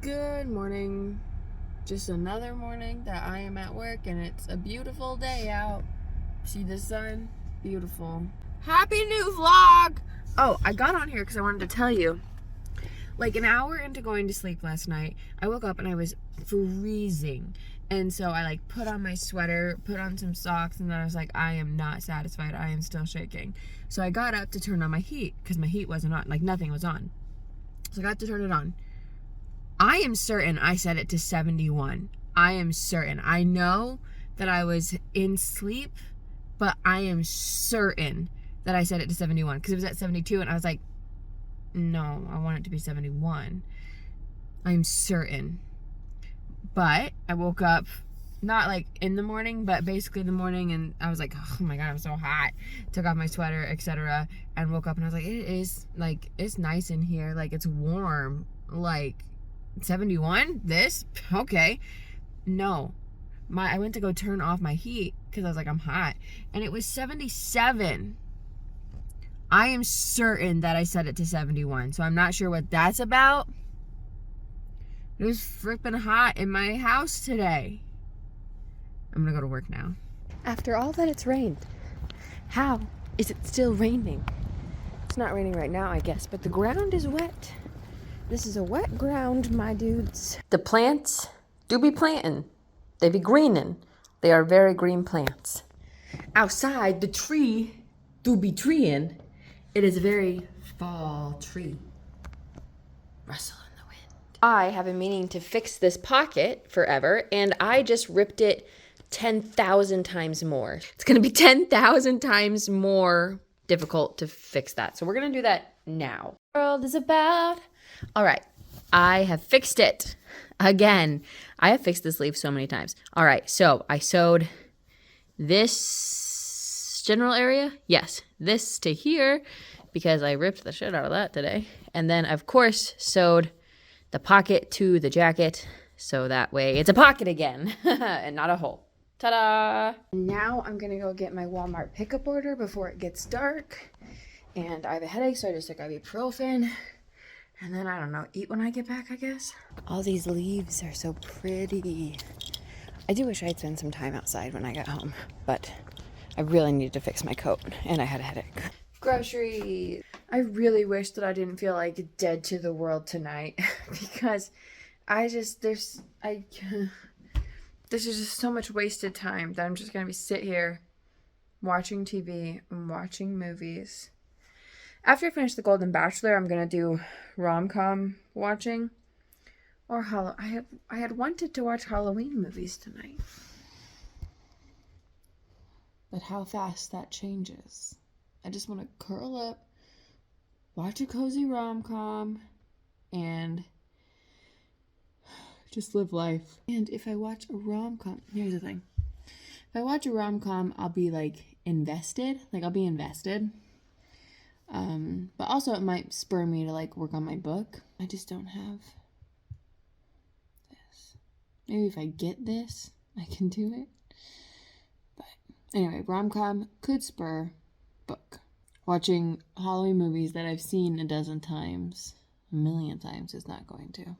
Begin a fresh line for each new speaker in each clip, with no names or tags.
Good morning. Just another morning that I am at work and it's a beautiful day out. See the sun? Beautiful. Happy new vlog! Oh, I got on here because I wanted to tell you. Like an hour into going to sleep last night, I woke up and I was freezing. And so I put on my sweater, put on some socks, and then I was like, I am not satisfied. I am still shaking. So I got up to turn on my heat because my heat wasn't on. Nothing was on. So I got to turn it on. I am certain I set it to 71. I am certain. I know that I was in sleep, but I am certain that I set it to 71 because it was at 72 and I was like, no, I want it to be 71. I'm certain. But I woke up, not in the morning, but basically the morning, and I was like, oh my God, I'm so hot. Took off my sweater, etc. and woke up and I was like, it is, it's nice in here. It's warm. 71? This? Okay. No. I went to go turn off my heat because I was like, I'm hot. And it was 77. I am certain that I set it to 71. So I'm not sure what that's about. It was freaking hot in my house today. I'm gonna go to work now. After all that it's rained, how is it still raining? It's not raining right now, I guess, but the ground is wet. This is a wet ground, my dudes. The plants do be planting. They be greening. They are very green plants. Outside, the tree do be treeing. It is a very fall tree. Rustle in the wind. I have been meaning to fix this pocket forever, and I just ripped it 10,000 times more. It's gonna be 10,000 times more difficult to fix that. So we're gonna do that now. The world is about... All right, I have fixed it again. I have fixed this leaf so many times. All right, so I sewed this general area. Yes, this to here because I ripped the shit out of that today. And then, of course, sewed the pocket to the jacket so that way it's a pocket again and not a hole. Ta-da! Now I'm going to go get my Walmart pickup order before it gets dark. And I have a headache, so I just took ibuprofen. And then, I don't know, eat when I get back, I guess. All these leaves are so pretty. I do wish I'd spend some time outside when I got home, but I really needed to fix my coat, and I had a headache. Groceries. I really wish that I didn't feel dead to the world tonight, because there's is just so much wasted time that I'm just going to sit here watching TV and watching movies. After I finish The Golden Bachelor, I'm going to do rom-com watching. Or I had wanted to watch Halloween movies tonight. But how fast that changes. I just want to curl up, watch a cozy rom-com, and just live life. And if I watch a rom-com, here's the thing. If I watch a rom-com, I'll be invested. I'll be invested. But also it might spur me to work on my book. I just don't have this. Maybe if I get this, I can do it. But anyway, rom-com could spur book. Watching Halloween movies that I've seen a dozen times, a million times, is not going to.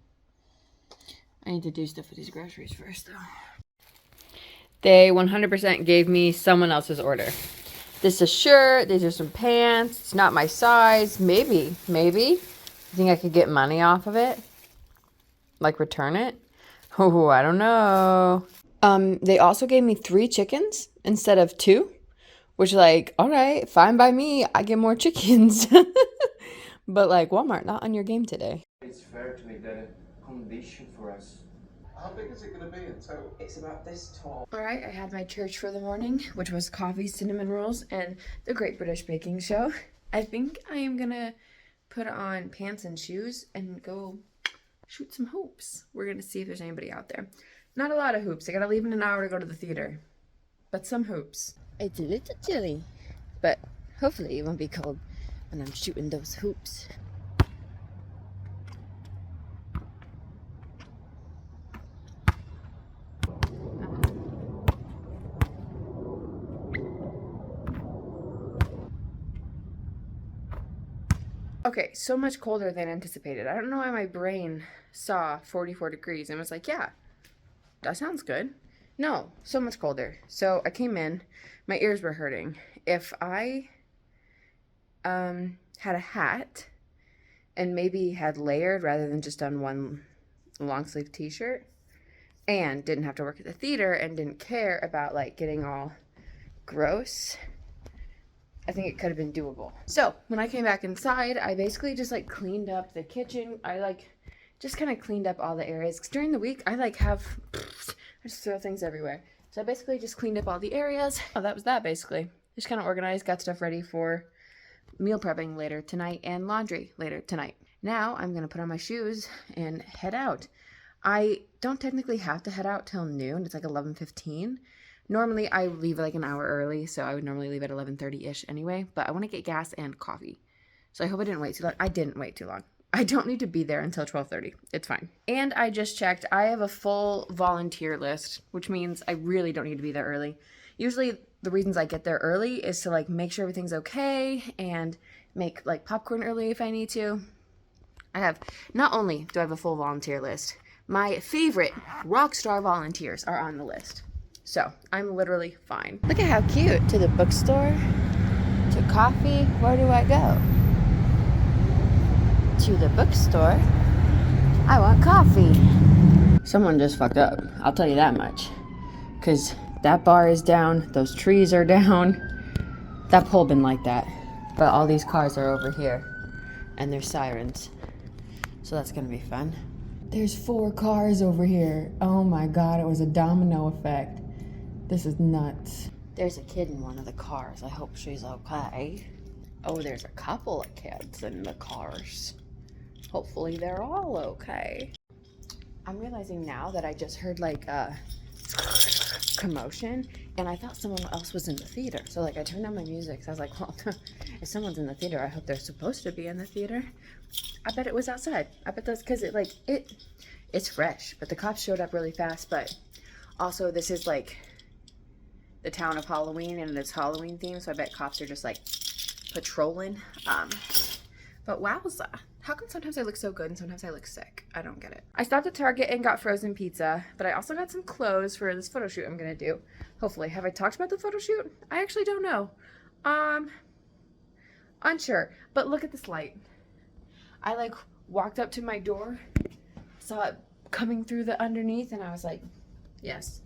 I need to do stuff with these groceries first, though. They 100% gave me someone else's order. This is a shirt, these are some pants, it's not my size, maybe. You think I could get money off of it? Return it? Oh, I don't know. They also gave me 3 chickens instead of 2, which all right, fine by me, I get more chickens. But Walmart, not on your game today.
It's fair to make that a condition for us. How big is it going to be in total? It's about this tall.
All right, I had my church for the morning, which was coffee, cinnamon rolls, and the Great British Baking Show. I think I am going to put on pants and shoes and go shoot some hoops. We're going to see if there's anybody out there. Not a lot of hoops. I got to leave in an hour to go to the theater. But some hoops. It's a little chilly, but hopefully it won't be cold when I'm shooting those hoops. Okay, so much colder than anticipated. I don't know why my brain saw 44 degrees and was like, yeah, that sounds good. No, so much colder. So I came in, my ears were hurting. If I had a hat and maybe had layered rather than just on one long sleeve t-shirt and didn't have to work at the theater and didn't care about like getting all gross, I think it could have been doable. So when I came back inside, I basically just like cleaned up the kitchen. I like just kind of cleaned up all the areas. 'Cause during the week, I like I just throw things everywhere. So I basically just cleaned up all the areas. Oh, that was that basically. Just kind of organized, got stuff ready for meal prepping later tonight and laundry later tonight. Now I'm going to put on my shoes and head out. I don't technically have to head out till noon. It's like 11:15. Normally I leave like an hour early, so I would normally leave at 11:30-ish anyway, but I want to get gas and coffee. So I hope I didn't wait too long. I didn't wait too long. I don't need to be there until 12:30. It's fine. And I just checked. I have a full volunteer list, which means I really don't need to be there early. Usually the reasons I get there early is to like make sure everything's okay and make like popcorn early if I need to. Not only do I have a full volunteer list, my favorite rock star volunteers are on the list. So I'm literally fine. Look at how cute. To the bookstore, to coffee. Where do I go? To the bookstore. I want coffee. Someone just fucked up. I'll tell you that much. Because that bar is down. Those trees are down. That pole been like that. But all these cars are over here. And there's sirens. So that's going to be fun. There's 4 cars over here. Oh my god, it was a domino effect. This is nuts. There's a kid in one of the cars. I hope she's okay. Oh, there's a couple of kids in the cars. Hopefully they're all okay. I'm realizing now that I just heard like a commotion and I thought someone else was in the theater. So like I turned on my music. So I was like, well, if someone's in the theater, I hope they're supposed to be in the theater. I bet it was outside. I bet that's because it's fresh. But the cops showed up really fast. But also this is like the town of Halloween and it's Halloween themed, so I bet cops are just like patrolling. But wowza, how come sometimes I look so good and sometimes I look sick? I don't get it. I stopped at Target and got frozen pizza, but I also got some clothes for this photo shoot I'm gonna do. Hopefully. Have I talked about the photo shoot? I actually don't know. Unsure. But look at this light. I like walked up to my door, saw it coming through the underneath, and I was like, yes.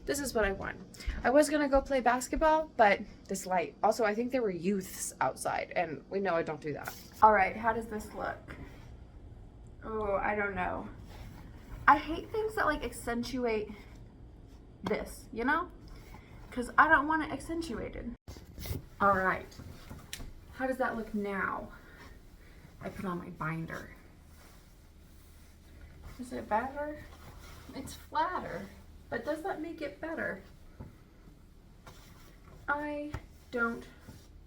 This is what I want. I was gonna go play basketball, but this light. Also, I think there were youths outside, and we know I don't do that. All right, how does this look? Oh, I don't know. I hate things that like accentuate this, you know? Because I don't want it accentuated. All right, how does that look now? I put on my binder. Is it better? It's flatter. But does that make it better? I don't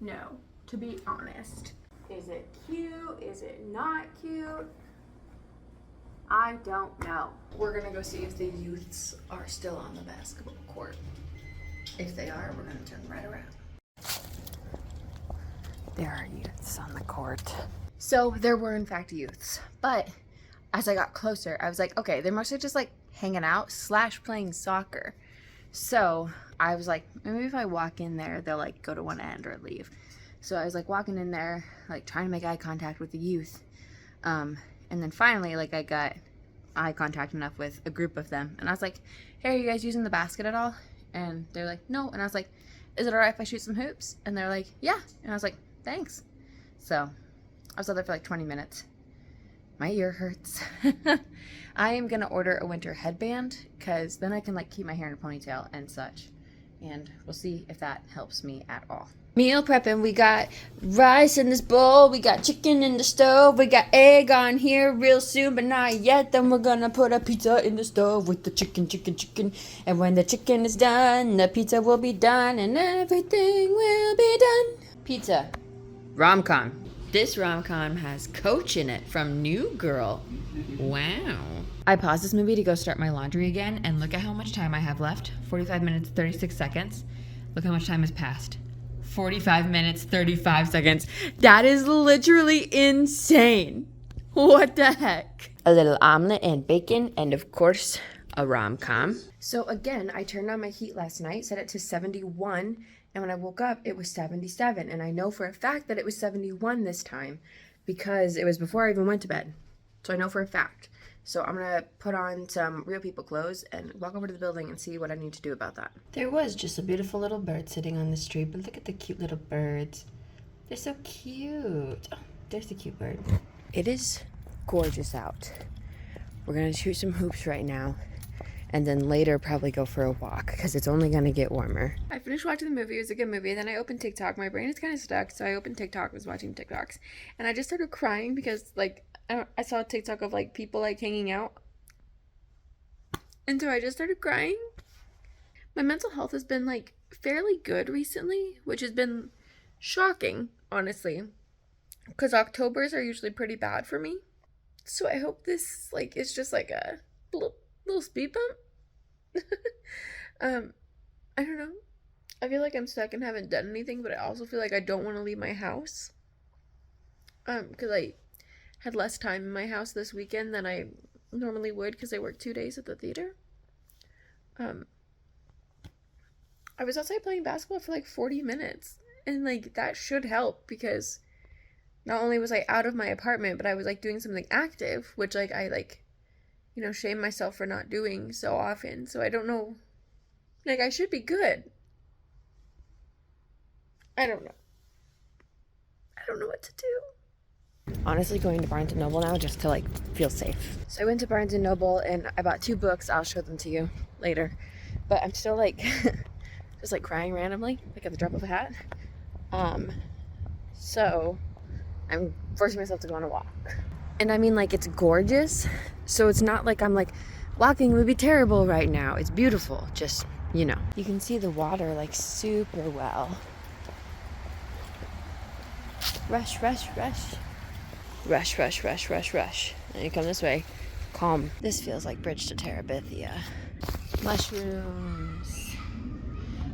know, to be honest. Is it cute? Is it not cute? I don't know. We're gonna go see if the youths are still on the basketball court. If they are, we're gonna turn right around. There are youths on the court. So there were in fact youths, but as I got closer, I was like, okay, they're mostly just like hanging out / playing soccer. So I was like, maybe if I walk in there, they'll like go to one end or leave. So I was like walking in there, like trying to make eye contact with the youth. And then finally, like I got eye contact enough with a group of them. And I was like, hey, are you guys using the basket at all? And they're like, no. And I was like, is it all right if I shoot some hoops? And they're like, yeah. And I was like, thanks. So I was out there for like 20 minutes. My ear hurts. I am gonna order a winter headband because then I can like keep my hair in a ponytail and such. And we'll see if that helps me at all. Meal prepping. We got rice in this bowl. We got chicken in the stove. We got egg on here real soon, but not yet. Then we're gonna put a pizza in the stove with the chicken. And when the chicken is done, the pizza will be done and everything will be done. Pizza. Rom-com. This rom-com has Coach in it from New Girl. Wow. I paused this movie to go start my laundry again, and look at how much time I have left. 45 minutes, 36 seconds. Look how much time has passed. 45 minutes, 35 seconds. That is literally insane. What the heck? A little omelet and bacon, and of course, a rom-com. So again, I turned on my heat last night, set it to 71, and when I woke up, it was 77. And I know for a fact that it was 71 this time because it was before I even went to bed. So I know for a fact. So I'm gonna put on some Real People clothes and walk over to the building and see what I need to do about that. There was just a beautiful little bird sitting on the street, but look at the cute little birds. They're so cute. Oh, there's the cute bird. It is gorgeous out. We're gonna shoot some hoops right now, and then later probably go for a walk because it's only gonna get warmer. I finished watching the movie. It was a good movie. Then I opened TikTok. My brain is kind of stuck, so I opened TikTok, was watching TikToks, and I just started crying because like I saw a TikTok of like people like hanging out, and so I just started crying. My mental health has been like fairly good recently, which has been shocking, honestly, because Octobers are usually pretty bad for me. So I hope this like is just like a little speed bump. I don't know. I feel like I'm stuck and haven't done anything, but I also feel like I don't want to leave my house. Because I had less time in my house this weekend than I normally would because I work 2 days at the theater. I was outside playing basketball for like 40 minutes, and like that should help because not only was I out of my apartment, but I was like doing something active, which like I like, you know, shame myself for not doing so often. So I don't know, like I should be good. I don't know. I don't know what to do. Honestly, going to Barnes & Noble now just to like feel safe. So I went to Barnes & Noble and I bought 2 books. I'll show them to you later. But I'm still like, just like crying randomly, like at the drop of a hat. So I'm forcing myself to go on a walk. And I mean, like, it's gorgeous. So it's not like I'm like, walking would be terrible right now. It's beautiful. Just, you know. You can see the water like super well. Rush, rush, rush. Rush, rush, rush, rush, rush. And you come this way. Calm. This feels like Bridge to Terabithia. Mushrooms.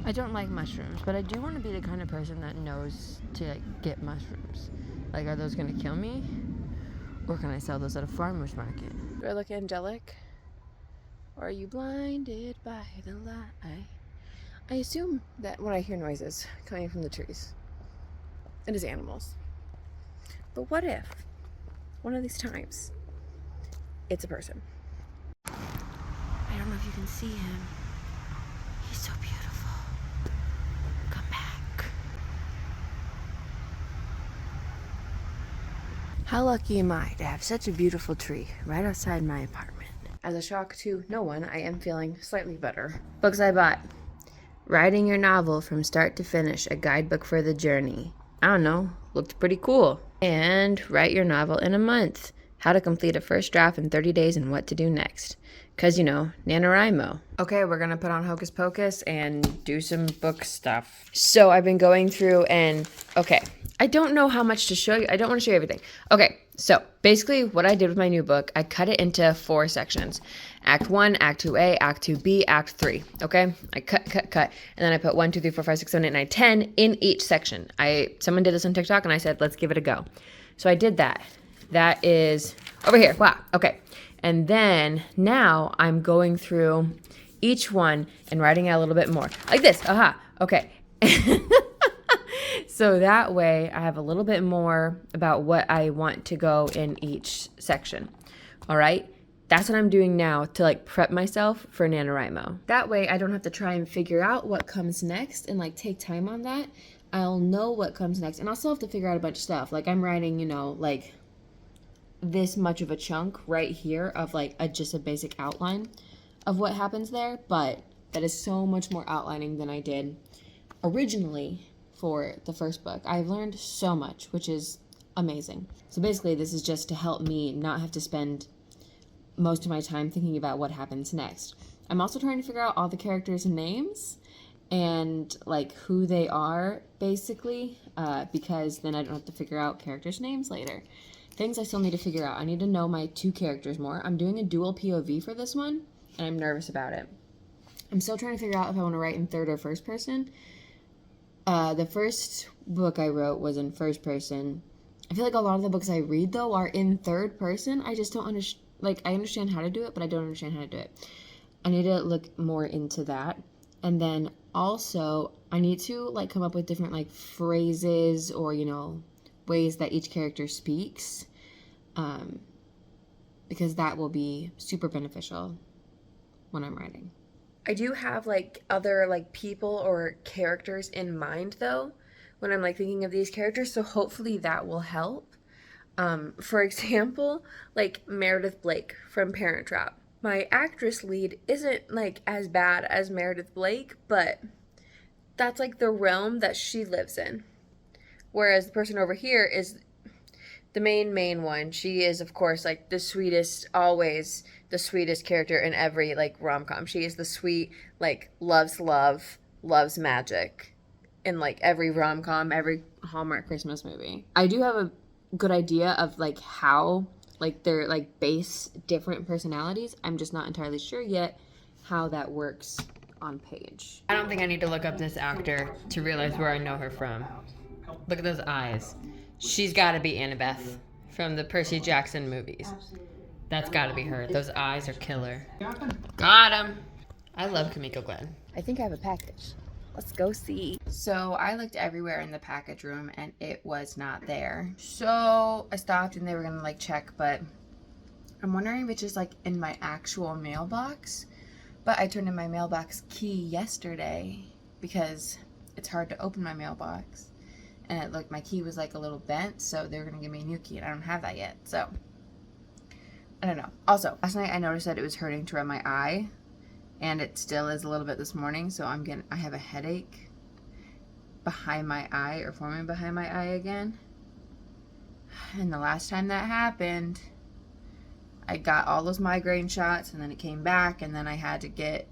I don't like mushrooms, but I do want to be the kind of person that knows to like, get mushrooms. Like, are those gonna kill me? Or can I sell those at a farmer's market? Do I look angelic? Or are you blinded by the light? I assume that when I hear noises coming from the trees, it is animals. But what if, one of these times, it's a person? I don't know if you can see him. He's so beautiful. Come back. How lucky am I to have such a beautiful tree right outside my apartment? As a shock to no one, I am feeling slightly better. Books I bought. Writing your novel from start to finish, a guidebook for the journey. I don't know, looked pretty cool. And Write Your Novel in a Month. How to complete a first draft in 30 days and what to do next. Because, you know, NaNoWriMo. Okay, we're going to put on Hocus Pocus and do some book stuff. So I've been going through and, okay, I don't know how much to show you. I don't want to show you everything. Okay, so basically what I did with my new book, I cut it into 4 sections. Act 1, Act 2A, Act 2B, Act 3. Okay, I cut. And then I put 1, 2, 3, 4, 5, 6, 7, 8, 9, 10 in each section. Someone did this on TikTok and I said, let's give it a go. So I did that. That is over here. Wow. Okay. And then now I'm going through each one and writing out a little bit more. Like this. Aha. Okay. So that way I have a little bit more about what I want to go in each section. All right. That's what I'm doing now to like prep myself for NaNoWriMo. That way I don't have to try and figure out what comes next and like take time on that. I'll know what comes next. And I'll still have to figure out a bunch of stuff. Like I'm writing, you know, like this much of a chunk right here of like just a basic outline of what happens there, but that is so much more outlining than I did originally for the first book. I've learned so much, which is amazing. So basically this is just to help me not have to spend most of my time thinking about what happens next. I'm also trying to figure out all the characters' names and like who they are basically, because then I don't have to figure out characters' names later. Things I still need to figure out. I need to know my 2 characters more. I'm doing a dual POV for this one, and I'm nervous about it. I'm still trying to figure out if I want to write in third or first person. The first book I wrote was in first person. I feel like a lot of the books I read, though, are in third person. I just don't understand. Like, I understand how to do it, but I don't understand how to do it. I need to look more into that. And then also, I need to, like, come up with different, like, phrases or, you know, ways that each character speaks. Because that will be super beneficial when I'm writing. I do have like other like people or characters in mind though when I'm like thinking of these characters, so hopefully that will help. For example, like Meredith Blake from Parent Trap. My actress lead isn't like as bad as Meredith Blake, but that's like the realm that she lives in. Whereas the person over here is the main one. She is of course like the sweetest, always the sweetest character in every like rom-com. She is the sweet, like loves love, loves magic in like every rom-com, every Hallmark Christmas movie. I do have a good idea of like how like they're like base different personalities. I'm just not entirely sure yet how that works on page. I don't think I need to look up this actor to realize where I know her from. Look at those eyes. She's got to be Annabeth from the Percy Jackson movies. That's got to be her. Those eyes are killer. Got him. I love Kamiko Glenn. I think I have a package. Let's go see. So I looked everywhere in the package room and it was not there. So I stopped and they were gonna like check, but I'm wondering if it's just like in my actual mailbox. But I turned in my mailbox key yesterday because it's hard to open my mailbox. And it looked, my key was like a little bent, so they were gonna give me a new key and I don't have that yet, so I don't know. Also, last night I noticed that it was hurting to rub my eye, and it still is a little bit this morning, so I have a headache behind my eye, or forming behind my eye again. And the last time that happened, I got all those migraine shots, and then it came back, and then I had to get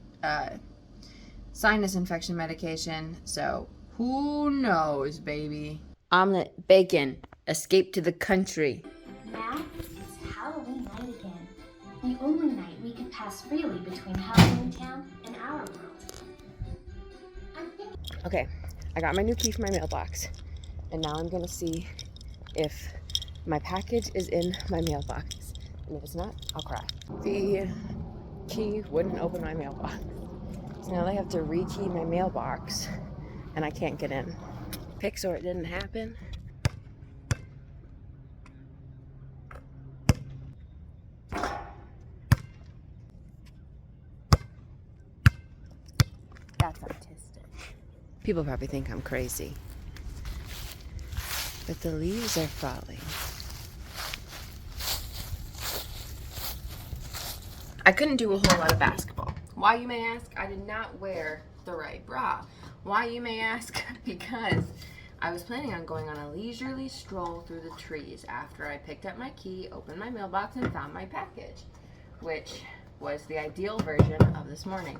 sinus infection medication, so who knows, baby. Omelet, bacon, escape to the country.
Now it's Halloween night again. The only night we can pass freely between Halloween Town and our world.
Okay, I got my new key for my mailbox. And now I'm gonna see if my package is in my mailbox. And if it's not, I'll cry. The key wouldn't open my mailbox. So now I have to re-key my mailbox. And I can't get in. Pixar, it didn't happen. That's artistic. People probably think I'm crazy. But the leaves are falling. I couldn't do a whole lot of basketball. Why, you may ask? I did not wear the right bra. Why, you may ask? Because I was planning on going on a leisurely stroll through the trees after I picked up my key, opened my mailbox, and found my package, which was the ideal version of this morning.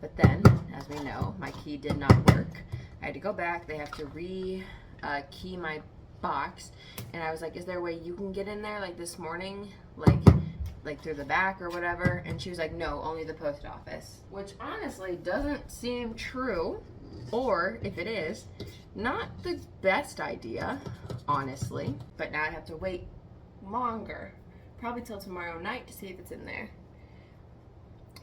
But then, as we know, my key did not work. I had to go back. They have to re-key my box, and I was like, is there a way you can get in there like this morning, like through the back or whatever? And she was like, no, only the post office, which honestly doesn't seem true, or if it is, not the best idea, honestly. But now I have to wait longer, probably till tomorrow night, to see if it's in there.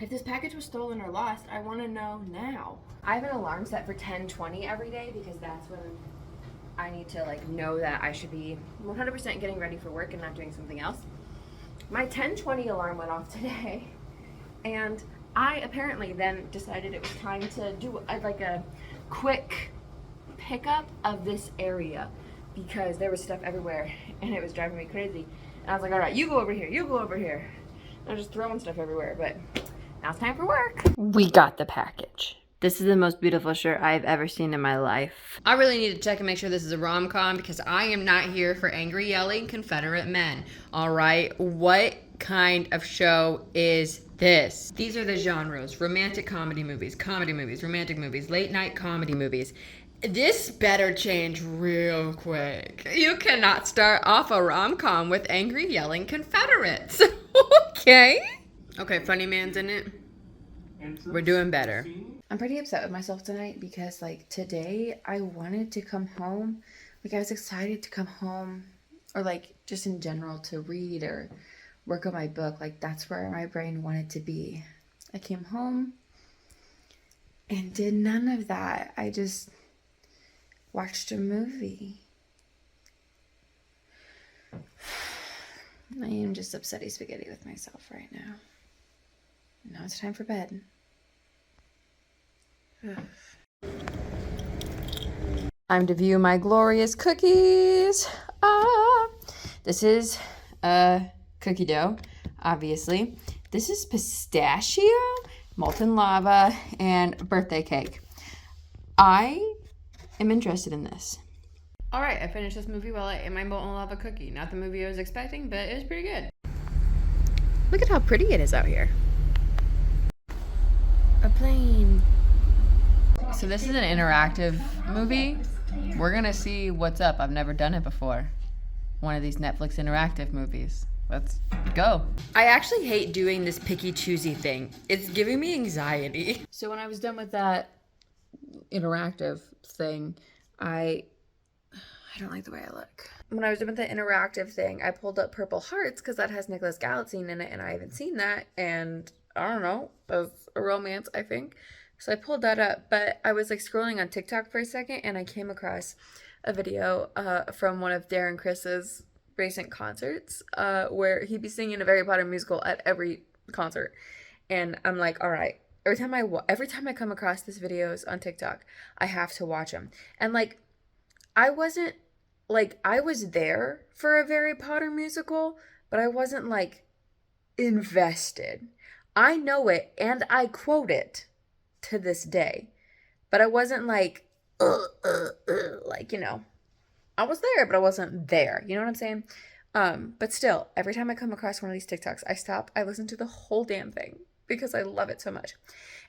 If this package was stolen or lost, I want to know now. I have an alarm set for 10:20 every day because that's when I need to like know that I should be 100% getting ready for work and not doing something else. My 10:20 alarm went off today, and I apparently then decided it was time to do like a quick pickup of this area because there was stuff everywhere and it was driving me crazy. And I was like, all right, you go over here, you go over here. And I was just throwing stuff everywhere, but now it's time for work. We got the package. This is the most beautiful shirt I've ever seen in my life. I really need to check and make sure this is a rom-com because I am not here for angry, yelling Confederate men. All right, what kind of show is this? These are the genres: romantic comedy movies, romantic movies, late night comedy movies. This better change real quick. You cannot start off a rom-com with angry, yelling Confederates. Okay, funny man's in it. We're doing better. I'm pretty upset with myself tonight because like today I wanted to come home. Like I was excited to come home, or like just in general to read or work on my book. Like that's where my brain wanted to be. I came home and did none of that. I just watched a movie. I am just upsetty spaghetti with myself right now. Now it's time for bed. Time to view my glorious cookies. This is cookie dough, obviously. This is pistachio, molten lava, and birthday cake. I am interested in this. All right, I finished this movie while I ate my molten lava cookie. Not the movie I was expecting, but it was pretty good. Look at how pretty it is out here. A plane. So this is an interactive movie. We're gonna see what's up. I've never done it before. One of these Netflix interactive movies. Let's go. I actually hate doing this picky choosy thing. It's giving me anxiety. So when I was done with that interactive thing, I don't like the way I look. When I was done with the interactive thing, I pulled up Purple Hearts because that has Nicholas Galitzine in it, and I haven't seen that, and I don't know, it was a romance, I think. So I pulled that up, but I was like scrolling on TikTok for a second, and I came across a video from one of Darren Chris's recent concerts where he'd be singing a Harry Potter musical at every concert. And I'm like, all right, every time I come across these videos on TikTok, I have to watch them. And like, I was there for a Harry Potter musical, but I wasn't like invested. I know it and I quote it to this day, but I wasn't like, like, you know, I was there, but I wasn't there. You know what I'm saying? But still, every time I come across one of these TikToks, I stop, I listen to the whole damn thing because I love it so much.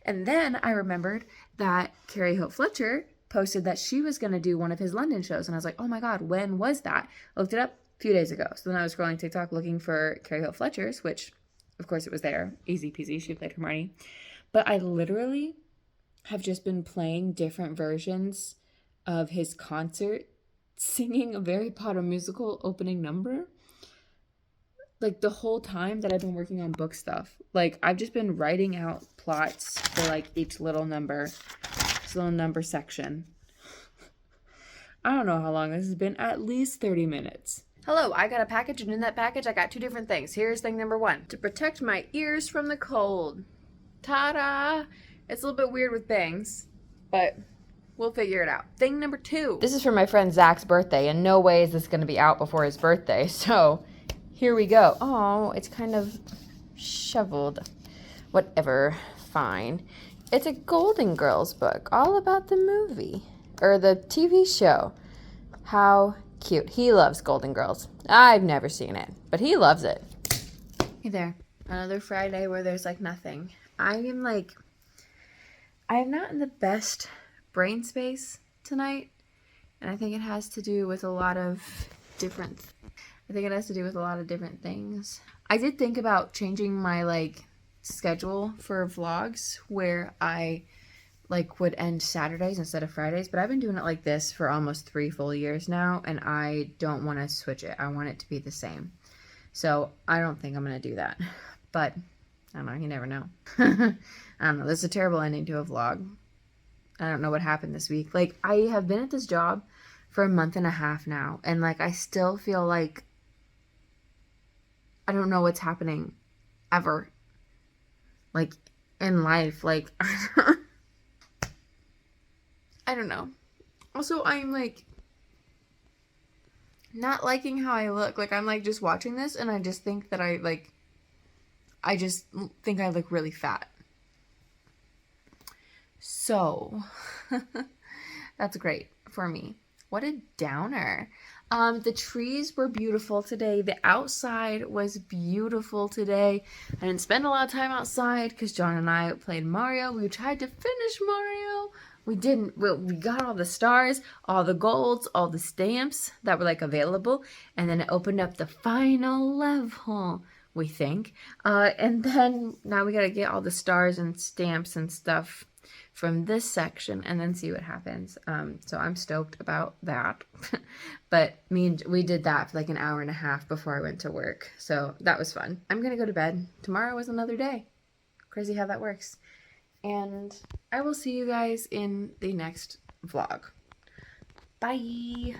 And then I remembered that Carrie Hope Fletcher posted that she was going to do one of his London shows. And I was like, oh my God, when was that? I looked it up a few days ago. So then I was scrolling TikTok looking for Carrie Hope Fletcher's, which of course it was there. Easy peasy. She played Hermione. But I literally have just been playing different versions of his concert singing a Harry Potter musical opening number. Like the whole time that I've been working on book stuff. Like I've just been writing out plots for like each little number section. I don't know how long this has been, at least 30 minutes. Hello, I got a package, and in that package I got two different things. Here's thing number one, to protect my ears from the cold. Ta-da! It's a little bit weird with bangs, but we'll figure it out. Thing number two. This is for my friend Zach's birthday, and no way is this going to be out before his birthday, so here we go. Oh, it's kind of shoveled. Whatever, fine. It's a Golden Girls book, all about the movie, or the TV show. How cute. He loves Golden Girls. I've never seen it, but he loves it. Hey there. Another Friday where there's like nothing. I am not in the best brain space tonight, and I think it has to do with a lot of different things. I did think about changing my schedule for vlogs where I would end Saturdays instead of Fridays, but I've been doing it like this for almost 3 full years now, and I don't want to switch it. I want it to be the same. So I don't think I'm going to do that, but I don't know. You never know. I don't know. This is a terrible ending to a vlog. I don't know what happened this week. I have been at this job for a month and a half now, and I still feel like I don't know what's happening ever. In life, I don't know. Also, I'm not liking how I look. I'm just watching this and I just think that I look really fat. So, that's great for me. What a downer. The trees were beautiful today. The outside was beautiful today. I didn't spend a lot of time outside because John and I played Mario. We tried to finish Mario. We didn't. We got all the stars, all the golds, all the stamps that were available. And then it opened up the final level, we think. And then now we gotta get all the stars and stamps and stuff from this section and then see what happens. So I'm stoked about that. But we did that for like an hour and a half before I went to work. So that was fun. I'm gonna go to bed. Tomorrow is another day. Crazy how that works. And I will see you guys in the next vlog. Bye.